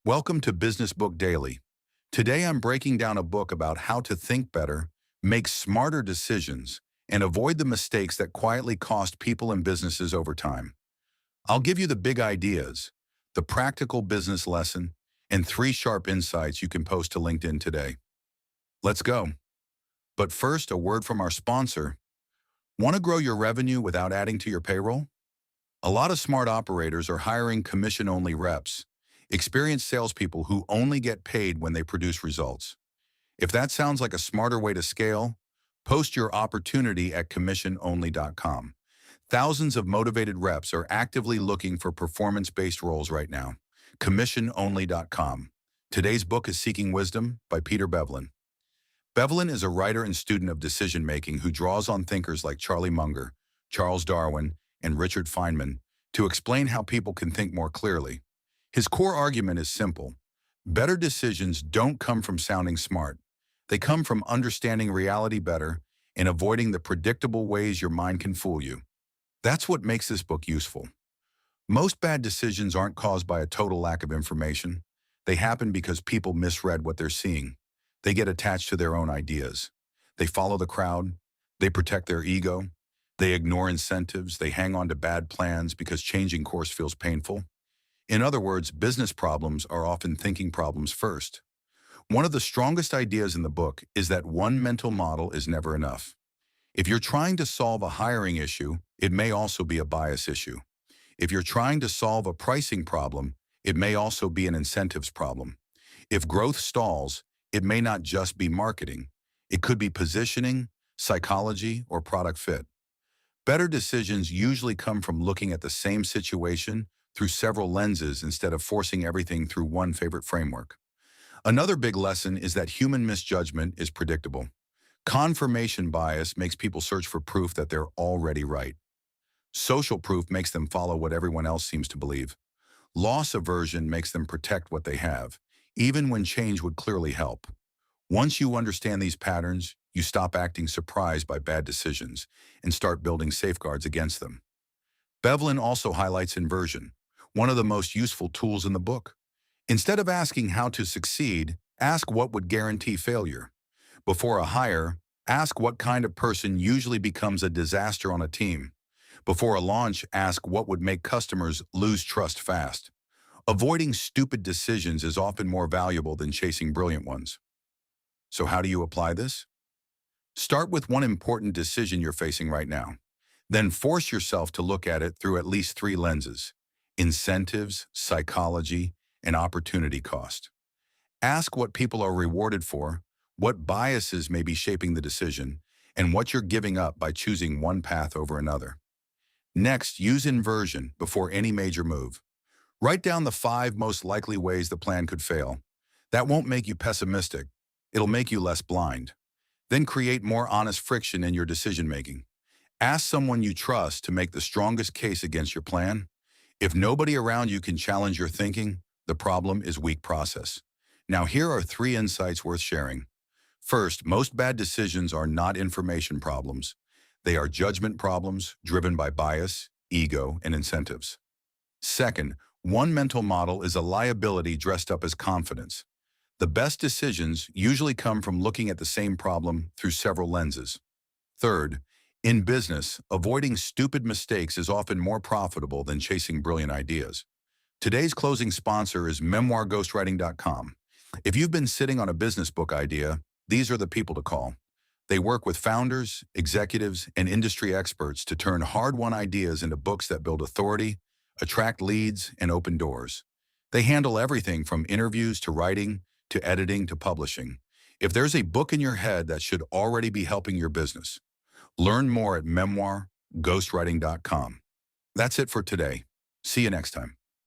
Welcome to Business Book Daily. Today I'm breaking down a book about how to think better, make smarter decisions, and avoid the mistakes that quietly cost people and businesses over time. I'll give you the big ideas, the practical business lesson, and 3 sharp insights you can post to LinkedIn today. Let's go. But first, a word from our sponsor. Want to grow your revenue without adding to your payroll? A lot of smart operators are hiring commission-only reps, experienced salespeople who only get paid when they produce results. If that sounds like a smarter way to scale, post your opportunity at commissiononly.com. Thousands of motivated reps are actively looking for performance-based roles right now. Commissiononly.com. Today's book is Seeking Wisdom by Peter Bevelin. Bevelin is a writer and student of decision-making who draws on thinkers like Charlie Munger, Charles Darwin, and Richard Feynman to explain how people can think more clearly. His core argument is simple. Better decisions don't come from sounding smart. They come from understanding reality better and avoiding the predictable ways your mind can fool you. That's what makes this book useful. Most bad decisions aren't caused by a total lack of information. They happen because people misread what they're seeing. They get attached to their own ideas. They follow the crowd. They protect their ego. They ignore incentives. They hang on to bad plans because changing course feels painful. In other words, business problems are often thinking problems first. One of the strongest ideas in the book is that one mental model is never enough. If you're trying to solve a hiring issue, it may also be a bias issue. If you're trying to solve a pricing problem, it may also be an incentives problem. If growth stalls, it may not just be marketing. It could be positioning, psychology, or product fit. Better decisions usually come from looking at the same situation through several lenses instead of forcing everything through one favorite framework. Another big lesson is that human misjudgment is predictable. Confirmation bias makes people search for proof that they're already right. Social proof makes them follow what everyone else seems to believe. Loss aversion makes them protect what they have, even when change would clearly help. Once you understand these patterns, you stop acting surprised by bad decisions and start building safeguards against them. Bevelin also highlights inversion, one of the most useful tools in the book. Instead of asking how to succeed, ask what would guarantee failure. Before a hire, ask what kind of person usually becomes a disaster on a team. Before a launch, ask what would make customers lose trust fast. Avoiding stupid decisions is often more valuable than chasing brilliant ones. So how do you apply this? Start with one important decision you're facing right now. Then force yourself to look at it through at least 3 lenses: incentives, psychology, and opportunity cost. Ask what people are rewarded for, what biases may be shaping the decision, and what you're giving up by choosing one path over another. Next, use inversion before any major move. Write down the 5 most likely ways the plan could fail. That won't make you pessimistic. It'll make you less blind. Then create more honest friction in your decision-making. Ask someone you trust to make the strongest case against your plan. If nobody around you can challenge your thinking, the problem is weak process. Now here are 3 insights worth sharing. First, most bad decisions are not information problems. They are judgment problems driven by bias, ego, and incentives. Second, one mental model is a liability dressed up as confidence. The best decisions usually come from looking at the same problem through several lenses. Third, in business, avoiding stupid mistakes is often more profitable than chasing brilliant ideas. Today's closing sponsor is memoirghostwriting.com. If you've been sitting on a business book idea, these are the people to call. They work with founders, executives, and industry experts to turn hard-won ideas into books that build authority, attract leads, and open doors. They handle everything from interviews to writing, to editing, to publishing. If there's a book in your head that should already be helping your business, learn more at memoirghostwriting.com. That's it for today. See you next time.